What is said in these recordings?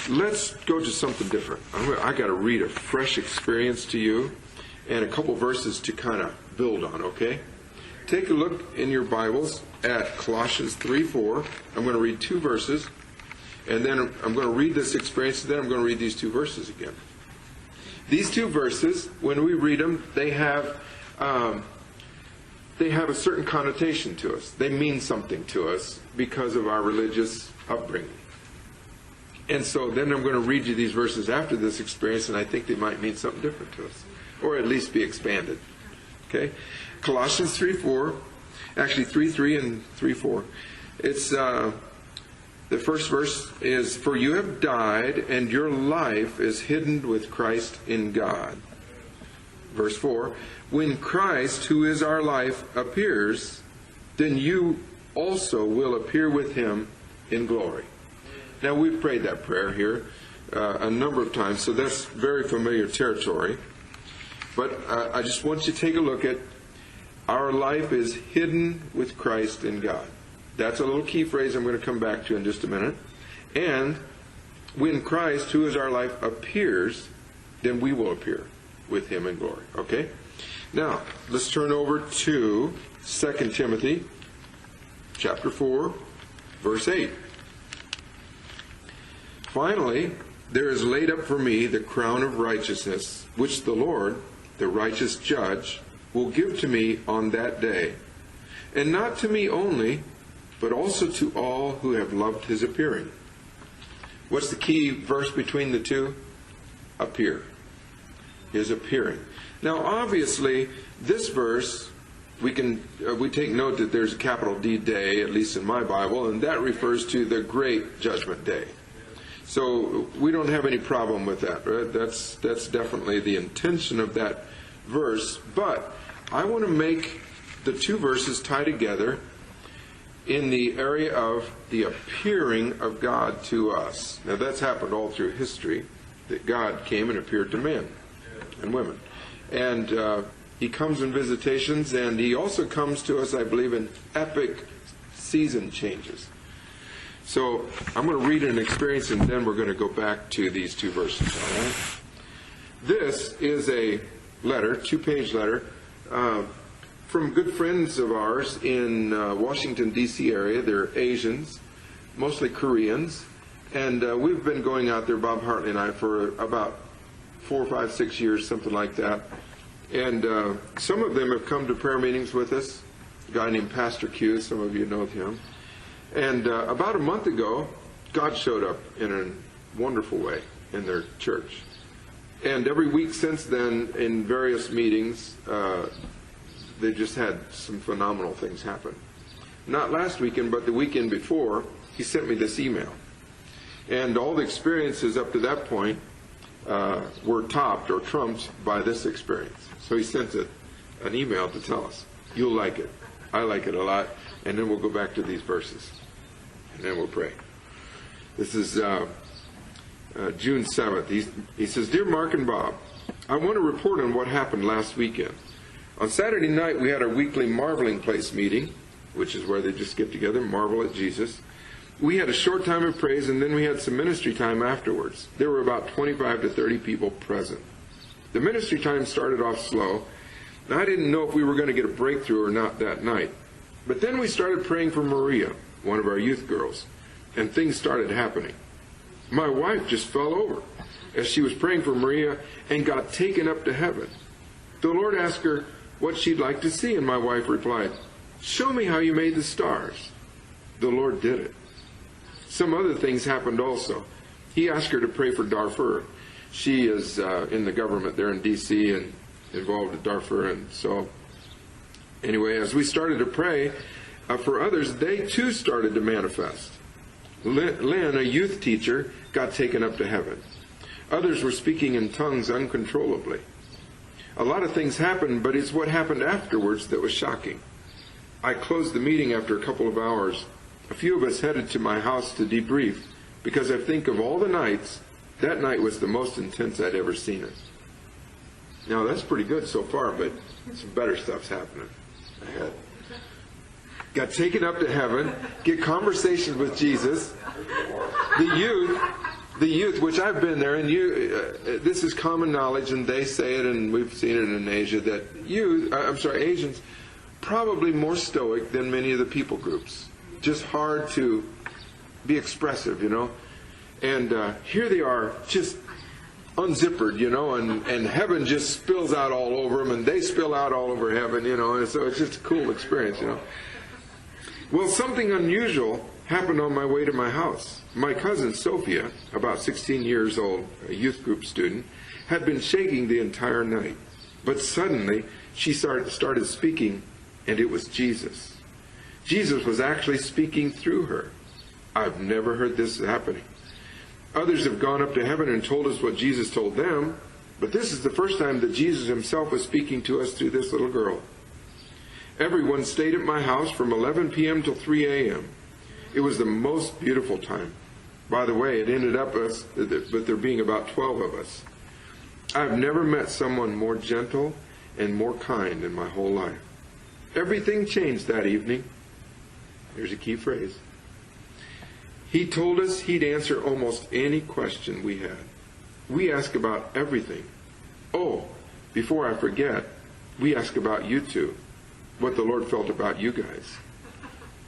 let's go to something different. I got to read a fresh experience to you and a couple verses to kind of build on, okay? Take a look in your Bibles at Colossians 3:4. I'm going to read 2 verses, and then I'm going to read this experience, and then I'm going to read these 2 verses again. These 2 verses, when we read them, they have a certain connotation to us. They mean something to us because of our religious upbringing. And so then I'm going to read you these verses after this experience, and I think they might mean something different to us, or at least be expanded. Okay? Colossians 3:4, actually 3:3 and 3:4. It's the first verse is, "For you have died, and your life is hidden with Christ in God." Verse 4, "When Christ, who is our life, appears, then you also will appear with him in glory." Now, we've prayed that prayer here a number of times, so that's very familiar territory. But I just want you to take a look at, our life is hidden with Christ in God. That's a little key phrase I'm going to come back to in just a minute. And when Christ, who is our life, appears, then we will appear with him in glory. Okay? Now, let's turn over to 2 Timothy chapter 4, verse 8. "Finally, there is laid up for me the crown of righteousness, which the Lord, the righteous judge, will give to me on that day. And not to me only, but also to all who have loved his appearing." What's the key verse between the two? Appear. His appearing. Now, obviously, this verse, we take note that there's a capital D day, at least in my Bible, and that refers to the great judgment day. So we don't have any problem with that, right? That's definitely the intention of that verse. But I want to make the 2 verses tie together in the area of the appearing of God to us. Now, that's happened all through history, that God came and appeared to men and women. And he comes in visitations, and he also comes to us, I believe, in epic season changes. So I'm going to read an experience, and then we're going to go back to these 2 verses. All right? This is a letter, 2-page letter, from good friends of ours in Washington, D.C. area. They're Asians, mostly Koreans. And we've been going out there, Bob Hartley and I, for about 4, 5, 6 years, something like that. And some of them have come to prayer meetings with us. A guy named Pastor Q, some of you know him. And about a month ago, God showed up in a wonderful way in their church. And every week since then, in various meetings, they just had some phenomenal things happen. Not last weekend, but the weekend before, he sent me this email. And all the experiences up to that point were topped or trumped by this experience. So he sent an email to tell us, "You'll like it. I like it a lot." And then we'll go back to these verses. And then we'll pray. This is June 7th. He says, "Dear Mark and Bob, I want to report on what happened last weekend. On Saturday night, we had our weekly Marveling Place meeting, which is where they just get together, marvel at Jesus. We had a short time of praise, and then we had some ministry time afterwards. There were about 25 to 30 people present. The ministry time started off slow, and I didn't know if we were going to get a breakthrough or not that night. But then we started praying for Maria, one of our youth girls, and things started happening. My wife just fell over as she was praying for Maria and got taken up to heaven. The Lord asked her what she'd like to see, and my wife replied, 'Show me how you made the stars.' The Lord did it. Some other things happened also. He asked her to pray for Darfur. She is in the government there in D.C. and involved with Darfur. And so, anyway, as we started to pray for others, they too started to manifest. Lynn, a youth teacher, got taken up to heaven. Others were speaking in tongues uncontrollably. A lot of things happened, but it's what happened afterwards that was shocking. I closed the meeting after a couple of hours. A few of us headed to my house to debrief, because I think of all the nights, that night was the most intense I'd ever seen it. Now, that's pretty good so far, but some better stuff's happening ahead. Got taken up to heaven, get conversations with Jesus. The youth the youth, which I've been there, and this is common knowledge, and they say it, and we've seen it in Asia, that Asians, probably more stoic than many of the people groups. Just hard to be expressive, And here they are, just unzippered, and heaven just spills out all over them, and they spill out all over heaven, and so it's just a cool experience, Well, something unusual happened on my way to my house. My cousin Sophia, about 16 years old, a youth group student, had been shaking the entire night. But suddenly, she started speaking, and it was Jesus. Jesus was actually speaking through her. I've never heard this happening. Others have gone up to heaven and told us what Jesus told them, but this is the first time that Jesus himself was speaking to us through this little girl. Everyone stayed at my house from 11 p.m. till 3 a.m. It was the most beautiful time. By the way, it ended up but there being about 12 of us. I've never met someone more gentle and more kind in my whole life. Everything changed that evening. Here's a key phrase. He told us he'd answer almost any question we had. We ask about everything. Oh, before I forget, we ask about you two, what the Lord felt about you guys.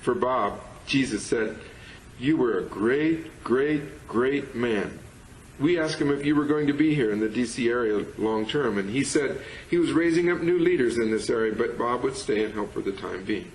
For Bob, Jesus said, you were a great, great, great man. We asked him if you were going to be here in the D.C. area long term, and he said he was raising up new leaders in this area, but Bob would stay and help for the time being.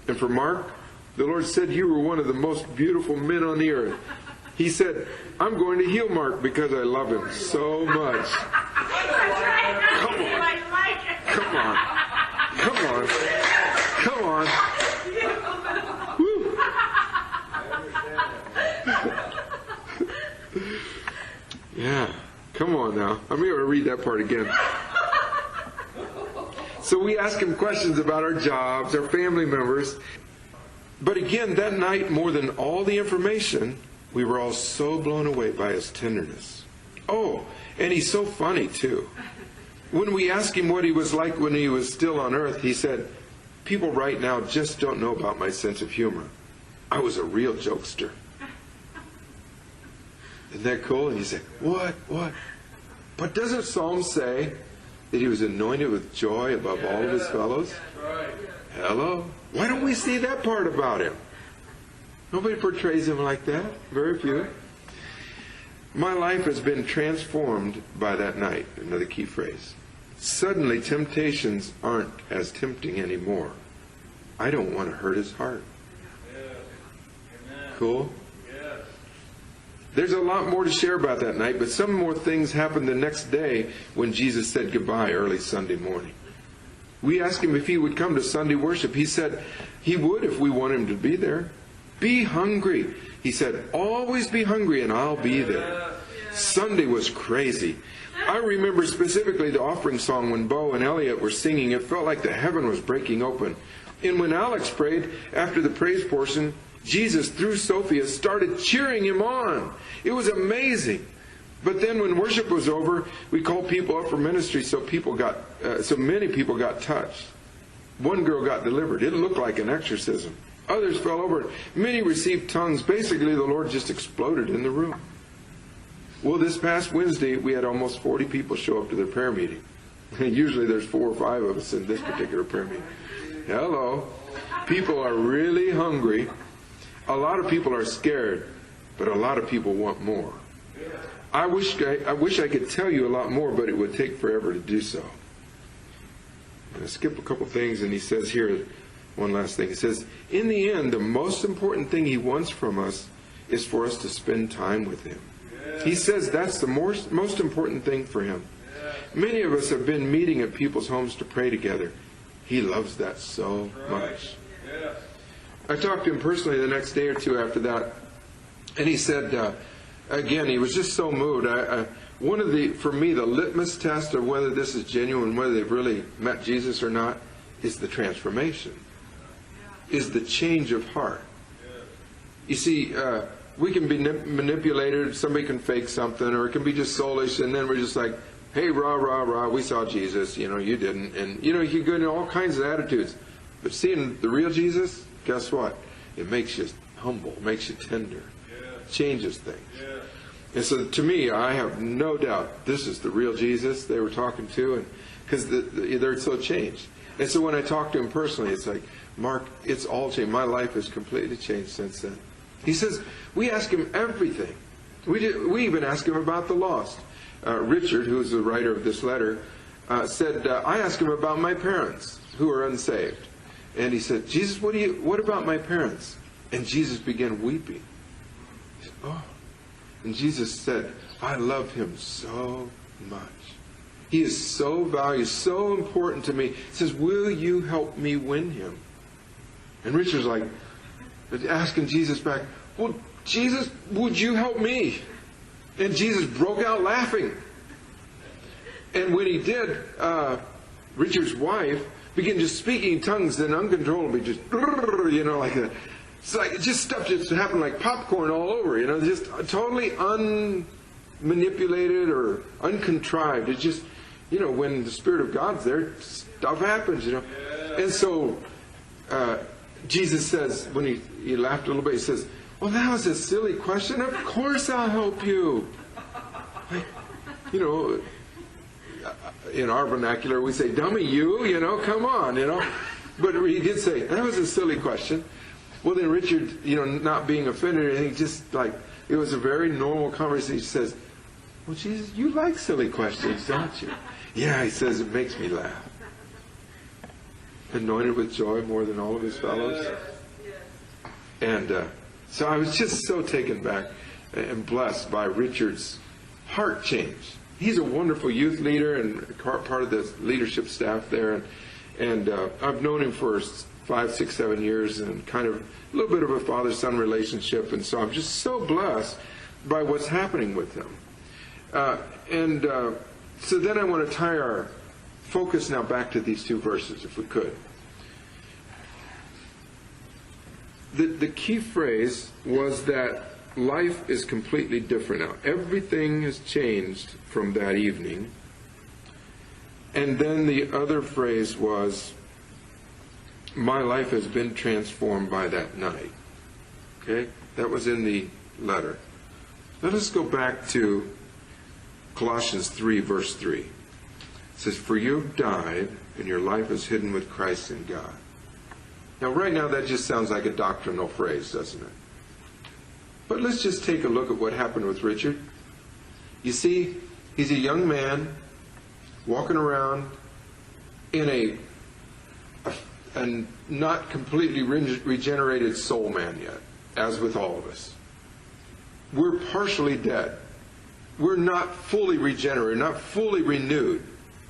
And for Mark, the Lord said you were one of the most beautiful men on the earth. He said, I'm going to heal Mark because I love him so much. Come on. Come on. Come on. Come on. Woo. Yeah. Come on now. I'm going to read that part again. So we ask him questions about our jobs, our family members. But again, that night, more than all the information, we were all so blown away by his tenderness. Oh, and he's so funny, too. When we asked him what he was like when he was still on earth, he said, people right now just don't know about my sense of humor. I was a real jokester. Isn't that cool? And you say, what? But doesn't Psalm say that he was anointed with joy above all of his fellows? Hello? Why don't we see that part about him? Nobody portrays him like that. Very few. My life has been transformed by that night. Another key phrase. Suddenly, temptations aren't as tempting anymore. I don't want to hurt his heart. Cool? There's a lot more to share about that night, but some more things happened the next day when Jesus said goodbye early Sunday morning. We asked him if he would come to Sunday worship. He said he would if we want him to be there. Be hungry. He said, always be hungry and I'll be there. Sunday was crazy. I remember specifically the offering song when Bo and Elliot were singing. It felt like the heaven was breaking open. And when Alex prayed, after the praise portion, Jesus, through Sophia, started cheering him on. It was amazing. But then when worship was over, we called people up for ministry, so many people got touched. One girl got delivered. It looked like an exorcism. Others fell over. Many received tongues. Basically, the Lord just exploded in the room. Well, this past Wednesday, we had almost 40 people show up to their prayer meeting. Usually there's 4 or 5 of us in this particular prayer meeting. Hello. People are really hungry. A lot of people are scared, but a lot of people want more. I wish I could tell you a lot more, but it would take forever to do so. I'm going to skip a couple things, and he says here, one last thing. He says, in the end, the most important thing he wants from us is for us to spend time with him. He says that's the most important thing for him. Many of us have been meeting at people's homes to pray together. He loves that so much. I talked to him personally the next day or two after that, and he said, again, he was just so moved. For me, the litmus test of whether this is genuine, whether they've really met Jesus or not, is the transformation, is the change of heart. You see, we can be manipulated. Somebody can fake something, or it can be just soulish, and then we're just like, hey, rah, rah, rah, we saw Jesus, you didn't. And, you go into all kinds of attitudes. But seeing the real Jesus, guess what? It makes you humble, makes you tender, changes things. And so to me, I have no doubt this is the real Jesus they were talking to, and because they're so changed. And so when I talk to him personally, it's like, Mark, it's all changed. My life has completely changed since then. He says, we ask him everything. We even ask him about the lost. Richard, who is the writer of this letter, said, I asked him about my parents who are unsaved. And he said, Jesus, what about my parents? And Jesus began weeping. He said, oh. And Jesus said, I love him so much. He is so valuable, so important to me. He says, will you help me win him? And Richard's like, asking Jesus back, well, Jesus, would you help me? And Jesus broke out laughing. And when he did, Richard's wife began just speaking in tongues and uncontrollably, just, like that. It's like just stuff just happened like popcorn all over, just totally unmanipulated or uncontrived. It's just, when the Spirit of God's there, stuff happens, And so Jesus says, when he laughed a little bit, he says, well, that was a silly question. Of course I'll help you. Like, in our vernacular, we say, dummy you, come on, But he did say, that was a silly question. Well, then Richard, not being offended, and he just like, it was a very normal conversation. He says, well, Jesus, you like silly questions, don't you? Yeah, he says, it makes me laugh. Anointed with joy more than all of his fellows. And so I was just so taken back and blessed by Richard's heart change. He's a wonderful youth leader and part of the leadership staff there. And I've known him for 5, 6, 7 years, and kind of a little bit of a father-son relationship. And so I'm just so blessed by what's happening with him. So then I want to tie our focus now back to these two verses, if we could. The key phrase was that life is completely different now. Everything has changed from that evening. And then the other phrase was, my life has been transformed by that night. Okay? That was in the letter. Let us go back to Colossians 3, verse 3. It says, for you have died, and your life is hidden with Christ in God. Now, right now, that just sounds like a doctrinal phrase, doesn't it? But let's just take a look at what happened with Richard. You see, he's a young man walking around in a not completely regenerated soul man yet, as with all of us. We're partially dead. We're not fully regenerated, not fully renewed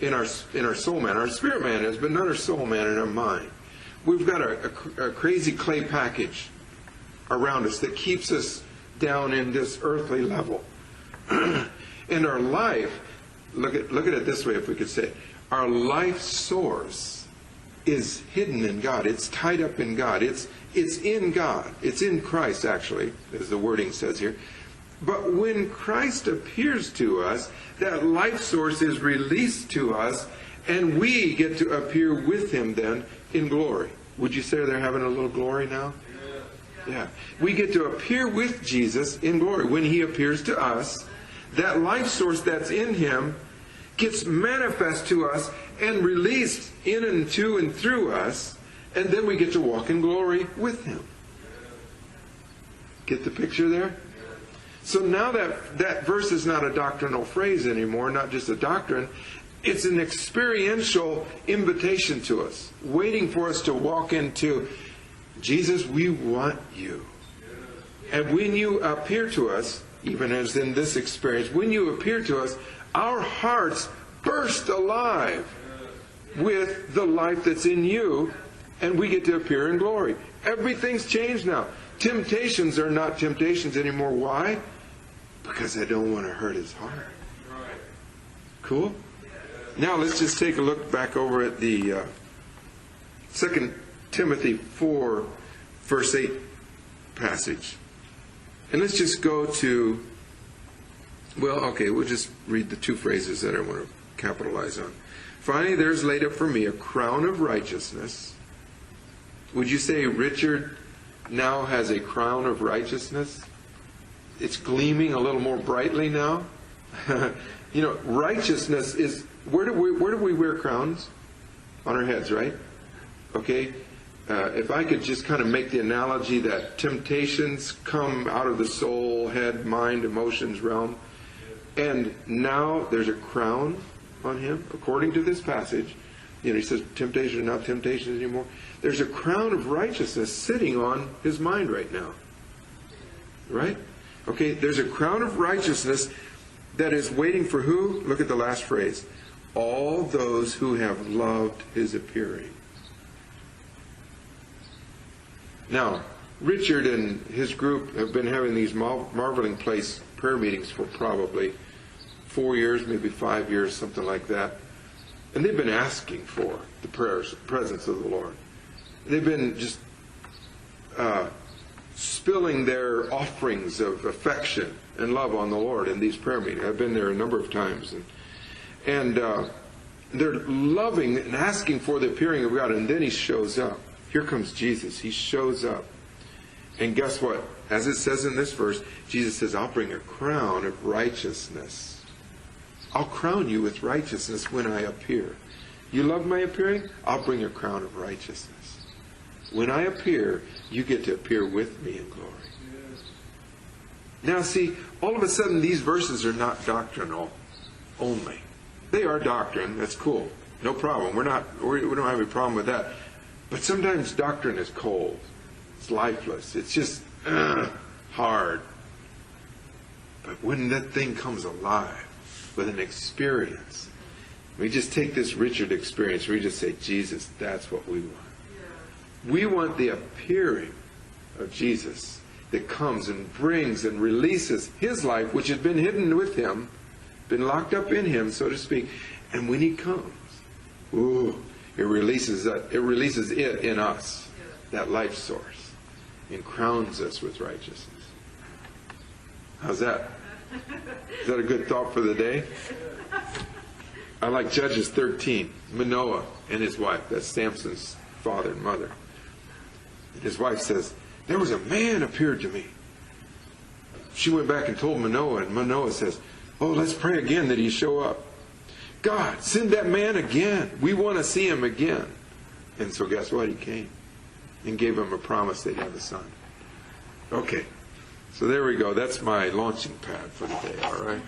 in our soul man. Our spirit man is, but not our soul man in our mind. We've got a crazy clay package around us that keeps us down in this earthly level. And our life, look at it this way, if we could say it. Our life source is hidden in God. It's tied up in God. It's in God. It's in Christ, actually, as the wording says here. But when Christ appears to us, that life source is released to us, and we get to appear with him then in glory. Would you say they're having a little glory now? Yeah. We get to appear with Jesus in glory. When he appears to us, that life source that's in him gets manifest to us and released in and to and through us, and then we get to walk in glory with him. Get the picture there? So now that verse is not a doctrinal phrase anymore, not just a doctrine. It's an experiential invitation to us, waiting for us to walk into, Jesus, we want you. And when you appear to us, even as in this experience, when you appear to us, our hearts burst alive with the life that's in you, and we get to appear in glory. Everything's changed now. Temptations are not temptations anymore. Why? Because I don't want to hurt his heart. Cool? Now let's just take a look back over at the 2 Timothy 4, verse 8 passage. And let's just go to, we'll just read the two phrases that I want to capitalize on. Finally, there's laid up for me a crown of righteousness. Would you say Richard now has a crown of righteousness? it's gleaming a little more brightly now. You know, righteousness is, where do we wear crowns? On our heads, right? Okay. If I could just kind of make the analogy that temptations come out of the soul, head, mind, emotions realm, and now there's a crown on him, according to this passage. You know, he says temptation are not temptations anymore. There's a crown of righteousness sitting on his mind right now. Right? Okay, there's a crown of righteousness that is waiting for who? Look at the last phrase. All those who have loved his appearing. Now, Richard and his group have been having these Marveling Place prayer meetings for probably 4 years, maybe 5 years, something like that. And they've been asking for the presence of the Lord. They've been just spilling their offerings of affection and love on the Lord in these prayer meetings. I've been there a number of times. And they're loving and asking for the appearing of God. And then he shows up. Here comes Jesus. He shows up. And guess what? As it says in this verse, Jesus says, I'll bring a crown of righteousness. I'll crown you with righteousness when I appear. You love my appearing? I'll bring a crown of righteousness. When I appear, you get to appear with me in glory. Now see, all of a sudden these verses are not doctrinal only. They are doctrine. That's cool. No problem. We don't have any problem with that. But sometimes doctrine is cold. It's lifeless. It's just hard. But when that thing comes alive with an experience, we just take this Richard experience. We just say, Jesus, that's what we want. Yeah. We want the appearing of Jesus that comes and brings and releases his life, which had been hidden with him, been locked up in him, so to speak. And when he comes, ooh, it releases it in us, that life source, and crowns us with righteousness. How's that? Is that a good thought for the day? I like Judges 13. Manoah and his wife. That's Samson's father and mother. And his wife says, there was a man appeared to me. She went back and told Manoah, and Manoah says, oh, let's pray again that he show up. God, send that man again. We want to see him again. And so guess what? He came and gave him a promise they'd have a son. Okay. So there we go. That's my launching pad for the day, all right?